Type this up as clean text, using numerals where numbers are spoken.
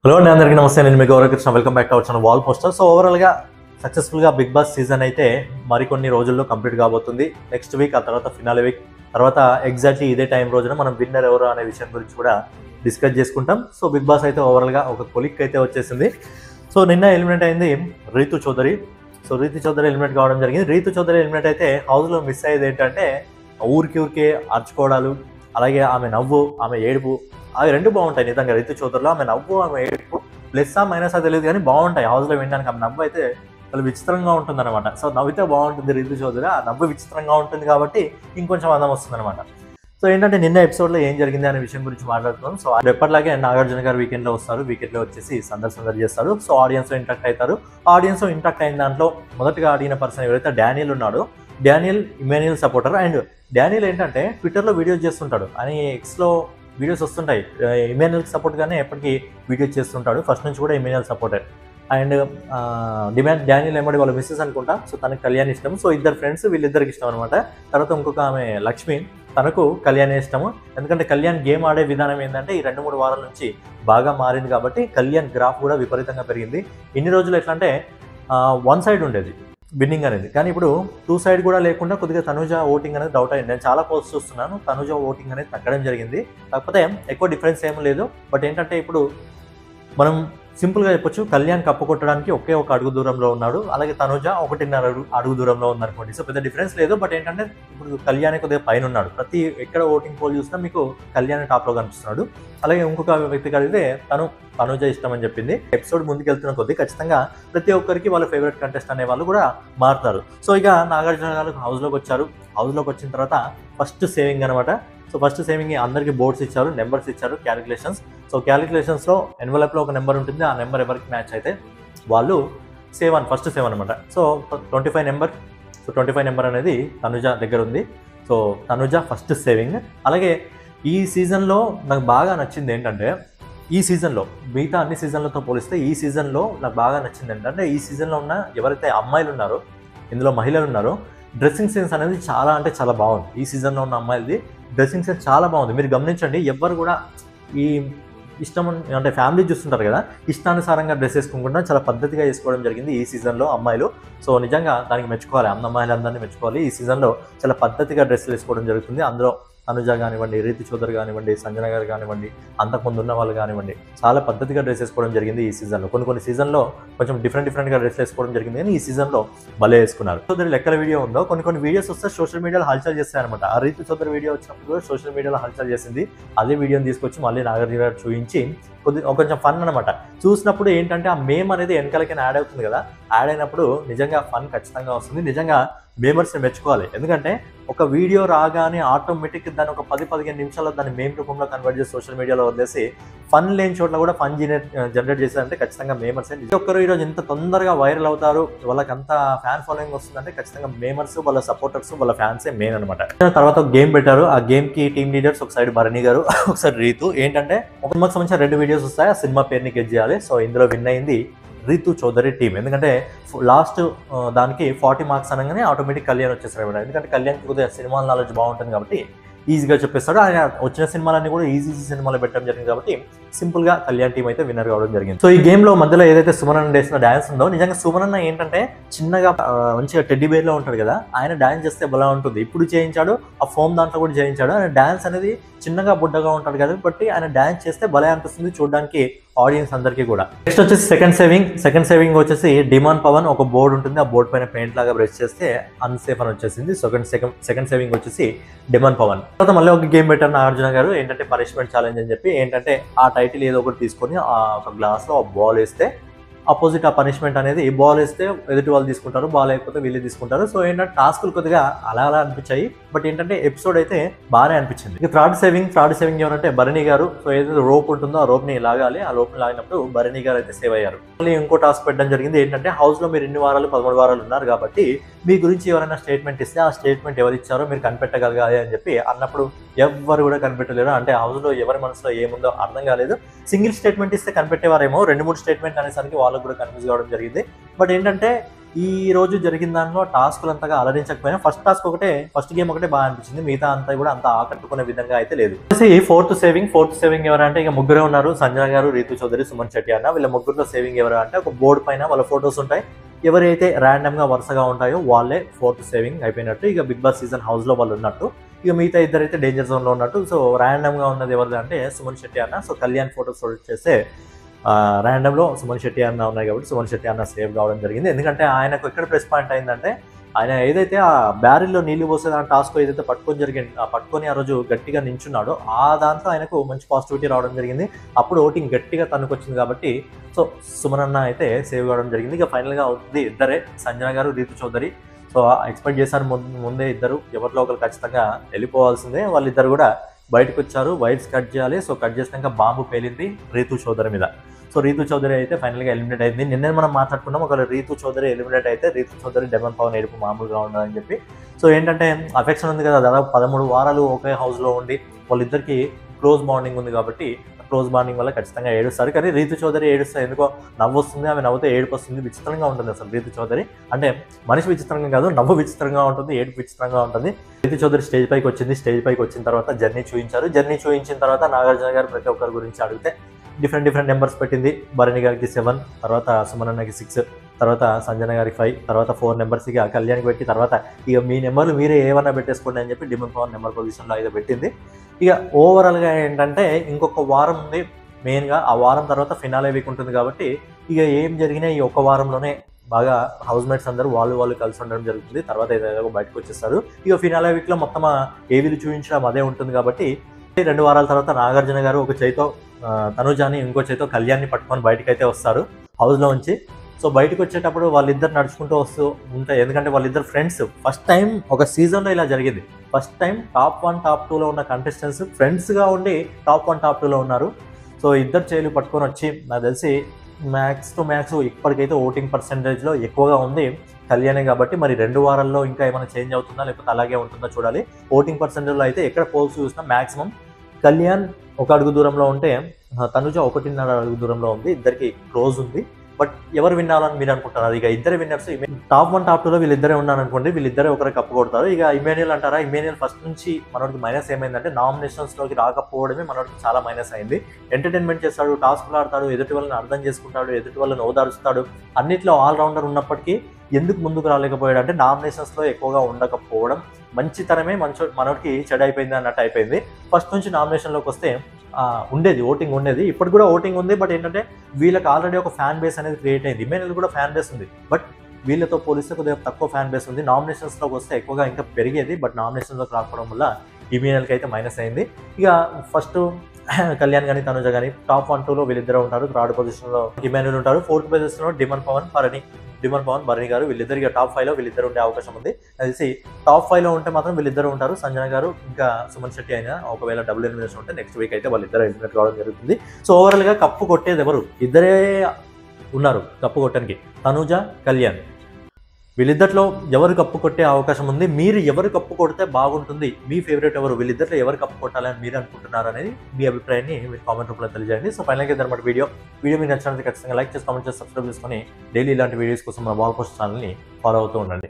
Hello అండి, అందరికీ నమస్తే. నేను మీ Gauravakrishna. Welcome back to our channel wall poster. So ఓవరాల్గా సక్సెస్ఫుల్గా బిగ్ బాస్ సీజన్ అయితే మరికొన్ని రోజుల్లో కంప్లీట్ కాబోతుంది. నెక్స్ట్ వీక్, ఆ తర్వాత ఫినాలే వీక్, తర్వాత ఎగ్జాక్ట్లీ ఇదే టైం రోజున మనం విన్నర్ ఎవరు అనే విషయం గురించి కూడా డిస్కస్ చేసుకుంటాం. సో బిగ్ బాస్ అయితే ఓవరాల్గా ఒక కొలిక్ అయితే వచ్చేసింది. సో నిన్న ఎలిమినేట్ అయింది రీతు చౌదరి. సో రీతు చౌదరి ఎలిమినేట్ కావడం జరిగింది. రీతు చౌదరి ఎలిమినేట్ అయితే హౌస్లో మిస్ అయ్యేది ఏంటంటే ఊరికే అరుచుకోవడాలు, అలాగే ఆమె నవ్వు, ఆమె ఏడుపు, అవి రెండు బాగుంటాయి నిజంగా. రీతు చౌదరిలో ఆమె నవ్వు, ఆమె ఏడుపు ప్లస్సా మైనసా తెలియదు కానీ బాగుంటాయి హౌస్లో వినడానికి. ఆమె నవ్వు అయితే చాలా విచిత్రంగా ఉంటుంది అనమాట. సో నవ్వితే బాగుంటుంది రీతు చౌదరి, ఆ నవ్వు విచిత్రంగా ఉంటుంది కాబట్టి ఇంకొంచెం అందం వస్తుంది అనమాట. సో ఏంటంటే నిన్న ఎపిసోడ్లో ఏం జరిగింది అనే విషయం గురించి మాట్లాడుతున్నాం. సో ఎప్పటిలాగే నాగార్జున గారు వీకెండ్లో వస్తారు, వీకెండ్లో వచ్చేసి సందడి చేస్తారు. సో ఆడియన్స్లో ఇంట్రాక్ట్ అవుతారు. ఆడియన్స్లో ఇంట్రాక్ట్ అయిన దాంట్లో మొదటగా అడిగిన పర్సన్ ఎవరైతే డానియల్ ఉన్నాడో, Daniel Emmanuel supporter. And Daniel ఏంటంటే ట్విట్టర్లో వీడియోస్ చేస్తుంటాడు, అని ఎక్స్లో వీడియోస్ వస్తుంటాయి. ఇమాన్యుయల్ సపోర్ట్గానే ఎప్పటికీ వీడియోస్ చేస్తుంటాడు, ఫస్ట్ నుంచి కూడా ఇమాన్యుయల్ సపోర్టర్. అండ్ డానియల్ ఏమడి వాళ్ళ మిస్సెస్ అనుకుంటా. సో తనకు కళ్యాణ్ ఇష్టం. సో ఇద్దరు ఫ్రెండ్స్, వీళ్ళిద్దరికి ఇష్టం అనమాట. తర్వాత ఇంకొక ఆమె లక్ష్మి, తనకు కళ్యాణ్ ఇష్టము. ఎందుకంటే కళ్యాణ్ గేమ్ ఆడే విధానం ఏంటంటే ఈ 2-3 వారాల నుంచి బాగా మారింది కాబట్టి కళ్యాణ్ గ్రాఫ్ కూడా విపరీతంగా పెరిగింది. ఇన్ని రోజులు ఎట్లా అంటే వన్ సైడ్ ఉండేది విన్నింగ్ అనేది, కానీ ఇప్పుడు 2 సైడ్ కూడా లేకుండా కొద్దిగా తనుజ ఓటింగ్ అనేది డౌట్ అయింది. నేను చాలా పోస్ట్ చూస్తున్నాను, తనుజ ఓటింగ్ అనేది తగ్గడం జరిగింది. కాకపోతే ఎక్కువ డిఫరెన్స్ ఏం లేదు. బట్ ఏంటంటే ఇప్పుడు మనం సింపుల్గా చెప్పొచ్చు, కళ్యాణ్ కప్పు కొట్టడానికి ఒకే ఒక అడుగు దూరంలో ఉన్నాడు, అలాగే తనుజ 1.5 అడుగు దూరంలో ఉందనుకోండి. సో పెద్ద డిఫరెన్స్ లేదు. బట్ ఏంటంటే ఇప్పుడు కళ్యాణ్ కొద్దిగా పైన ఉన్నాడు. ప్రతి ఎక్కడ ఓటింగ్ పోల్ చూసినా మీకు కళ్యాణ్ టాప్లో కనిపిస్తున్నాడు. అలాగే ఇంకొక వ్యక్తి కలిగితే తనుజ ఇష్టం అని చెప్పింది. ఎపిసోడ్ ముందుకు వెళ్తున్న కొద్దీ ఖచ్చితంగా ప్రతి ఒక్కరికి వాళ్ళ ఫేవరెట్ కంటెస్ట్ అనే వాళ్ళు కూడా మారుతారు. సో ఇక నాగార్జున గారు హౌస్లోకి వచ్చారు. హౌస్లోకి వచ్చిన తర్వాత ఫస్ట్ సేవింగ్ అనమాట. సో ఫస్ట్ సేవింగ్ అందరికీ బోర్డ్స్ ఇచ్చారు, నెంబర్స్ ఇచ్చారు, క్యాలిక్యులేషన్స్. సో క్యాలిక్యులేషన్స్లో ఎన్వలప్లో ఒక నెంబర్ ఉంటుంది, ఆ నెంబర్ ఎవరికి మ్యాచ్ అయితే వాళ్ళు ఫస్ట్ సేవ్ అనమాట. So 25 number. సో 25 నెంబర్ అనేది తనుజ దగ్గర ఉంది. So Tanuja first saving. అలాగే ఈ సీజన్లో నాకు బాగా నచ్చింది ఏంటంటే, ఈ సీజన్లో మిగతా అన్ని సీజన్లతో పోలిస్తే ఈ సీజన్లో నాకు బాగా నచ్చింది ఏంటంటే, ఈ సీజన్లో ఉన్న ఎవరైతే అమ్మాయిలు ఉన్నారో, ఇందులో మహిళలు ఉన్నారో, డ్రెస్సింగ్ సెన్స్ అనేది చాలా అంటే చాలా బాగుంది. ఈ సీజన్లో ఉన్న అమ్మాయిలది డ్రెస్సింగ్ సెన్స్ చాలా బాగుంది. మీరు గమనించండి, ఎవ్వరు కూడా ఈ ఇష్టం అంటే ఫ్యామిలీ చూస్తుంటారు కదా, ఇష్టానుసారంగా డ్రెస్ వేసుకోకుండా చాలా పద్ధతిగా వేసుకోవడం జరిగింది ఈ సీజన్లో అమ్మాయిలు. సో నిజంగా దానికి మెచ్చుకోవాలి, అమ్మాయిలందరినీ మెచ్చుకోవాలి. ఈ సీజన్లో చాలా పద్ధతిగా డ్రెస్సులు వేసుకోవడం జరుగుతుంది. అందులో తనుజ కానివ్వండి, రీతు చౌదరి కానివ్వండి, సంజన గారు కానివ్వండి, అంతకుముందు ఉన్న వాళ్ళు కానివ్వండి, చాలా పద్ధతిగా డ్రెస్ వేసుకోవడం జరిగింది ఈ సీజన్లో. కొన్ని సీజన్లో కొంచెం డిఫరెంట్గా డ్రెస్ వేసుకోవడం జరిగింది, కానీ ఈ సీజన్లో భలే వేసుకున్నారు. చౌదరి లెక్కల వీడియో ఉందో, కొన్ని వీడియోస్ వస్తే సోషల్ మీడియాలో హల్చల్ చేస్తాయన్నమాట. ఆ రీతు చౌదరి వీడియో వచ్చినప్పుడు కూడా సోషల్ మీడియాలో హల్చల్ చేసింది. అదే వీడియోని తీసుకొచ్చి మళ్ళీ నాగార్జున గారు చూపించి కొంచెం ఫన్ అనమాట. చూసినప్పుడు ఏంటంటే ఆ మేమ్ అనేది వెనకాలకైనా యాడ్ అవుతుంది కదా, యాడ్ అయినప్పుడు నిజంగా ఫన్ ఖచ్చితంగా వస్తుంది. నిజంగా మేమర్స్ని మెచ్చుకోవాలి. ఎందుకంటే ఒక వీడియో రాగానే ఆటోమేటిక్ దాన్ని ఒక 10-15 నిమిషాల్లో దాన్ని మేమ్ రూపంలో కన్వర్ట్ చేసి సోషల్ మీడియాలో వదిలేసి ఫన్ లేని చోట్ల కూడా ఫన్ జనరేట్ చేశారంటే ఖచ్చితంగా మేమర్స్. ఒక్కరు ఈరోజు ఇంత తొందరగా వైరల్ అవుతారు, వాళ్ళకి అంత ఫ్యాన్ ఫాలోయింగ్ వస్తుందంటే ఖచ్చితంగా మేమర్స్, వాళ్ళ సపోర్టర్స్, వాళ్ళ ఫ్యాన్సే మెయిన్ అనమాట. తర్వాత ఒక గేమ్ పెట్టారు. ఆ గేమ్ కి టీమ్ లీడర్స్ ఒక సైడ్ భరణి గారు, ఒకసారి రీతు. ఏంటంటే ఒక సినిమాకి సంబంధించిన 2 వీడియోస్ వస్తాయి, ఆ సినిమా పేరుని గెస్ చేయాలి. సో ఇందులో విన్ అయింది రీతు చౌదరి టీం. ఎందుకంటే లాస్ట్ దానికి 40 మార్క్స్ అనగానే ఆటోమేటిక్ కళ్యాణ్ వచ్చేసారు అనమాట. ఎందుకంటే కళ్యాణ్ కొద్దిగా సినిమా నాలెడ్జ్ బాగుంటుంది కాబట్టి ఈజీగా చెప్పేస్తాడు. ఆయన వచ్చిన సినిమాలన్నీ కూడా ఈజీ సినిమాలు పెట్టడం జరిగింది కాబట్టి సింపుల్గా కళ్యాణ్ టీం అయితే విన్నర్ కావడం జరిగింది. సో ఈ గేమ్లో మధ్యలో ఏదైతే సుమనన్న వేసిన డ్యాన్స్ ఉందో, నిజంగా సుమనన్న ఏంటంటే చిన్నగా మంచిగా టెడ్డీ బేర్లో ఉంటాడు కదా, ఆయన డ్యాన్స్ చేస్తే బలా ఉంటుంది. ఇప్పుడు చేయించాడు, ఆ ఫోమ్ దాంట్లో కూడా చేయించాడు. ఆయన డ్యాన్స్ అనేది చిన్నగా బుడ్డగా ఉంటాడు కదా, బట్టి ఆయన డ్యాన్స్ చేస్తే భలే అనిపిస్తుంది చూడడానికి ఆడియన్స్ అందరికీ కూడా. నెక్స్ట్ వచ్చేసి సెకండ్ సేవింగ్ వచ్చేసి డిమాండ్ పవన్ ఒక బోర్డు ఉంటుంది, ఆ బోర్డు పైన పెయింట్ లాగా బ్రష్ చేస్తే అన్సేఫ్ అని వచ్చేసింది. సెకండ్ సేవింగ్ వచ్చేసి డిమాండ్ పవన్. తర్వాత మళ్ళీ ఒక గేమ్ పెట్టారు నాగార్జున గారు, ఏంటంటే పనిష్మెంట్ ఛాలెంజ్ అని చెప్పి. ఏంటంటే ఆ టైటిల్ ఏదో ఒకటి తీసుకొని ఒక గ్లాస్లో ఆ బాల్ వేస్తే ఆపోజిట్ ఆ పనిష్మెంట్ అనేది, బాల్ వేస్తే ఎదుటి వాళ్ళు తీసుకుంటారు, బాల్ లేకపోతే వీళ్ళు తీసుకుంటారు. సో ఏంటంటే టాస్కులు కొద్దిగా అలా అనిపించాయి. బట్ ఏంటంటే ఎపిసోడ్ అయితే బాగానే అనిపించింది. ఇక థర్డ్ సేవింగ్ ఎవరంటే భరణి గారు. సో ఏదైతే రోప్ ఉంటుందో ఆ రోప్ని లాగాలి, ఆ రోప్ని లాగినప్పుడు భరణి గారు అయితే సేవ్ అయ్యారు. మళ్ళీ ఇంకో టాస్క్ పెట్టడం జరిగింది. ఏంటంటే హౌస్లో మీరు 13 వారాలు ఉన్నారు కాబట్టి మీ గురించి ఎవరైనా స్టేట్మెంట్ ఇస్తే ఆ స్టేట్మెంట్ ఎవరు ఇచ్చారో మీరు కనిపెట్టగలగాలి అని చెప్పి అన్నప్పుడు ఎవ్వరు కూడా కనిపెట్టలేరు. అంటే హౌస్లో ఎవరి మనసులో ఏముందో అర్థం కాలేదు. సింగిల్ స్టేట్మెంట్ ఇస్తే కనిపెట్టేవారేమో, 2-3 స్టేట్మెంట్ అనేసరికి వాళ్ళకు కూడా కన్ఫ్యూజ్ కావడం జరిగింది. బట్ ఏంటంటే ఈ రోజు జరిగిన దాంట్లో టాస్క్లు అంతగా అలరించకపోయినా ఫస్ట్ గేమ్ ఒకటే బాగా అనిపించింది. మిగతా అంతా కూడా అంత ఆకట్టుకునే విధంగా అయితే లేదు. ఫోర్త్ సేవింగ్ ఎవరంటే ఇక ముగ్గురే ఉన్నారు. సంజన గారు, రీతు చౌదరి, సుమన్ శెట్టి అన్న. వీళ్ళ ముగ్గురులో సేవింగ్ ఎవరు అంటే ఒక బోర్డు పైన వాళ్ళ ఫొటోస్ ఉంటాయి. ఎవరైతే ర్యాండమ్ గా వరుసగా ఉంటాయో వాళ్ళే ఫోర్త్ సేవింగ్ అయిపోయినట్టు. ఇక బిగ్ బాస్ సీజన్ హౌస్ లో వాళ్ళు ఉన్నట్టు. ఇక మిగతా ఇద్దరైతే డేంజర్ జోన్ లో ఉన్నట్టు. సో ర్యాండమ్ గా ఉన్నది ఎవరిది అంటే సుమన్ శెట్టి అన్న. సో కళ్యాణ్ ఫోటోస్ చేస్తే ర్యాండమ్ లో సుమన్ శెట్టి అన్న ఉన్నాయి కాబట్టి సుమన్ శెట్టి అన్న సేవ్ కావడం జరిగింది. ఎందుకంటే ఆయనకు ఎక్కడ ప్లస్ పాయింట్ అయిందంటే ఆయన ఏదైతే ఆ బ్యారిల్లో నీళ్లు పోసే ఆ టాస్క్ ఏదైతే పట్టుకొని ఆ రోజు గట్టిగా నించున్నాడో ఆ దాంట్లో ఆయనకు మంచి పాజిటివిటీ రావడం జరిగింది. అప్పుడు ఓటింగ్ గట్టిగా తనకు వచ్చింది కాబట్టి సో సుమన్ అన్న అయితే సేవ్ కావడం జరిగింది. ఇక ఫైనల్ గా అవుతుంది ఇద్దరే, సంజన గారు, రీతు చౌదరి. సో ఎక్స్పెక్ట్ చేశారు ముందే ఇద్దరు ఎవరిలో ఒకరు ఖచ్చితంగా వెళ్ళిపోవాల్సిందే. వాళ్ళిద్దరు కూడా బయటకు వచ్చారు. వైర్స్ కట్ చేయాలి. సో కట్ చేసినాక బాంబు పేలింది రీతు చౌదరి మీద. సో రీతు చౌదరి అయితే ఫైనల్గా ఎలిమినేట్ అయింది. నిన్నే మనం మాట్లాడుకున్నాం, ఒకవేళ రీతు చౌదరి ఎలిమినేట్ అయితే రీతు చౌదరి డెమన్ పవన్ ఏడుపు మామూలుగా ఉండదని చెప్పి. సో ఏంటంటే అఫెక్షన్ ఉంది కదా, దాదాపు 13 వారాలు ఒకే హౌస్లో ఉండి వాళ్ళిద్దరికి క్లోజ్ బాండింగ్ ఉంది కాబట్టి క్లోజ్ బాండింగ్ వల్ల ఖచ్చితంగా ఏడుస్తారు. కానీ రీతు చౌదరి ఏడుస్తే ఎందుకో నవ్వు వస్తుంది, ఆమె నవ్వుతే ఏడుపు వస్తుంది. విచిత్రంగా ఉంటుంది అసలు రీతు చౌదరి. అంటే మనిషి విచిత్రంగా కాదు, నవ్వు విచిత్రంగా ఉంటుంది, ఏడుపు విచిత్రంగా ఉంటుంది. రీతు చౌదరి స్టేజ్ పైకి వచ్చిన తర్వాత జర్నీ చూపించారు. జర్నీ చూపించిన తర్వాత నాగార్జున గారు ప్రతి ఒక్కరి గురించి అడిగితే డిఫరెంట్ నెంబర్స్ పెట్టింది. భరణి గారికి 7, తర్వాత సుమన్ అన్నకి 6, తర్వాత సంజన గారికి 5, తర్వాత 4 నెంబర్స్ ఇక కళ్యాణ్కి పెట్టి తర్వాత ఇక మీ నెంబర్లు మీరే ఏమన్నా పెట్టేసుకోండి అని చెప్పి డిమన్ పవన్ నెంబర్ పొజిషన్లో అయితే పెట్టింది. ఇక ఓవరాల్గా ఏంటంటే ఇంకొక వారం ఉంది మెయిన్గా. ఆ వారం తర్వాత ఫినాలే వీక్ ఉంటుంది కాబట్టి ఇక ఏం జరిగినా ఈ ఒక్క వారంలోనే బాగా హౌస్ మేట్స్ అందరూ వాళ్ళు కలిసి ఉండడం జరుగుతుంది. తర్వాత ఏదో బయటకు వచ్చేస్తారు. ఇక ఫినాలే వీక్లో మొత్తం ఏవిలు చూపించడం అదే ఉంటుంది కాబట్టి 2 వారాల తర్వాత నాగార్జున గారు ఒక చేతితో తనుజాని, ఇంకో చేతితో కళ్యాణ్ని పట్టుకొని బయటకు అయితే వస్తారు హౌస్లో ఉంచి. సో బయటకు వచ్చేటప్పుడు వాళ్ళిద్దరు నడుచుకుంటూ వస్తూ ఉంటాయి. ఎందుకంటే వాళ్ళిద్దరు ఫ్రెండ్స్. ఫస్ట్ టైం ఒక సీజన్లో ఇలా జరిగింది. ఫస్ట్ టైం టాప్ 1 టాప్ 2లో ఉన్న కంటెస్టెంట్స్ ఫ్రెండ్స్గా ఉండి టాప్ 1 టాప్ 2లో ఉన్నారు. సో ఇద్దరు చేతులు పట్టుకొని వచ్చి నాకు తెలిసి మ్యాక్స్ టు మ్యాక్స్ ఇప్పటికైతే ఓటింగ్ పర్సెంటేజ్లో ఎక్కువగా ఉంది కళ్యాణే కాబట్టి మరి 2 వారాల్లో ఇంకా ఏమైనా చేంజ్ అవుతుందా లేకపోతే అలాగే ఉంటుందో చూడాలి. ఓటింగ్ పర్సెంటేజ్లో అయితే ఎక్కడ పోల్స్ చూసినా మ్యాక్సిమం కళ్యాణ్ 1 అడుగు దూరంలో ఉంటే తనుజ 1.5 అడుగు దూరంలో ఉంది. ఇద్దరికి క్లోజ్ ఉంది. బట్ ఎవరు విన్నారని మీరు అనుకుంటున్నారు? ఇక ఇద్దరు విన్నర్స్ టాప్ 1 టాప్ 2లో వీళ్ళిద్దరే ఉన్నారనుకోండి. వీళ్ళిద్దరే ఒకరు కప్పు కొడతారు. ఇక ఇమాన్యుయల్ అంటారా, ఇమాన్యుయల్ ఫస్ట్ నుంచి మనోడికి మైనస్ ఏమైందంటే నామినేషన్స్లోకి రాకపోవడమే మనోడికి చాలా మైనస్ అయింది. ఎంటర్టైన్మెంట్ చేస్తాడు, టాస్క్లు ఆడతాడు, ఎదుటి వాళ్ళని అర్థం చేసుకుంటాడు, ఎదుటి వాళ్ళని ఓదారుస్తాడు, అన్నిట్లో ఆల్రౌండర్ ఉన్నప్పటికీ ఎందుకు ముందుకు రాలేకపోయాడు అంటే నామినేషన్స్లో ఎక్కువగా ఉండకపోవడం మంచితనమే మనోడికి చెడు అయిపోయింది అన్నట్టు అయిపోయింది. ఫస్ట్ నుంచి నామినేషన్లోకి వస్తే ఓటింగ్ ఉండేది. ఇప్పుడు కూడా ఓటింగ్ ఉంది. బట్ ఏంటంటే వీళ్ళకి ఆల్రెడీ ఒక ఫ్యాన్ బేస్ అనేది క్రియేట్ అయింది. ఇమాన్యుయల్ కూడా ఫ్యాన్ బేస్ ఉంది. బట్ వీళ్ళతో పోలిస్తే కొద్దిగా తక్కువ ఫ్యాన్ బేస్ ఉంది. నామినేషన్స్లోకి వస్తే ఎక్కువగా ఇంకా పెరిగేది. బట్ నామినేషన్స్లోకి రాకపోవడం వల్ల ఇమాన్యుయల్కి అయితే మైనస్ అయింది. ఇక ఫస్ట్ కళ్యాణ్ కానీ తనుజ కానీ టాప్ 1 2లో వీళ్ళిద్దరు ఉంటారు. 3rd పొజిషన్లో ఇమాన్యుయల్ ఉంటారు. 4th పొజిషన్లో డిమన్ పవన్ భరణి గారు వీళ్ళిద్దరికి టాప్ 5లో వీళ్ళిద్దరు ఉండే అవకాశం ఉంది. తెలిసి టాప్ 5లో ఉంటే మాత్రం వీళ్ళిద్దరు ఉంటారు. సంజన గారు ఇంకా సుమన్ శెట్టి అయినా ఒకవేళ డబుల్ ఎలిమినేషన్ ఉంటే నెక్స్ట్ వీక్ అయితే వాళ్ళిద్దరు ఎలిమినేట్ కావడం జరుగుతుంది. సో ఓవరాల్గా కప్పు కొట్టేది ఎవరు? ఇద్దరే ఉన్నారు కప్పు కొట్టడానికి, తనుజ, కళ్యాణ్. వీళ్ళిద్దరిలో ఎవరు కప్పు కొట్టే అవకాశం ఉంది? మీరు ఎవరు కప్పు కొడితే బాగుంటుంది? మీ ఫేవరెట్ ఎవరు? వీళ్ళిద్దరిలో ఎవరు కప్పు కొట్టాలని మీరు అనుకుంటున్నారు అనేది మీ అభిప్రాయాన్ని మీరు కామెంట్ రూపంలో తెలియజేయండి. సో ఫైనల్గా ఇద్దరు వీడియో మీకు నచ్చినట్లయితే ఖచ్చితంగా లైక్ చేసి కామెంట్ చేసి సబ్స్క్రైబ్ చేసుకొని డైలీ ఇలాంటి వీడియోస్ కోసం మన వాల్ పోస్ట్ ఛానల్ని ఫాలో అవుతూ ఉండండి.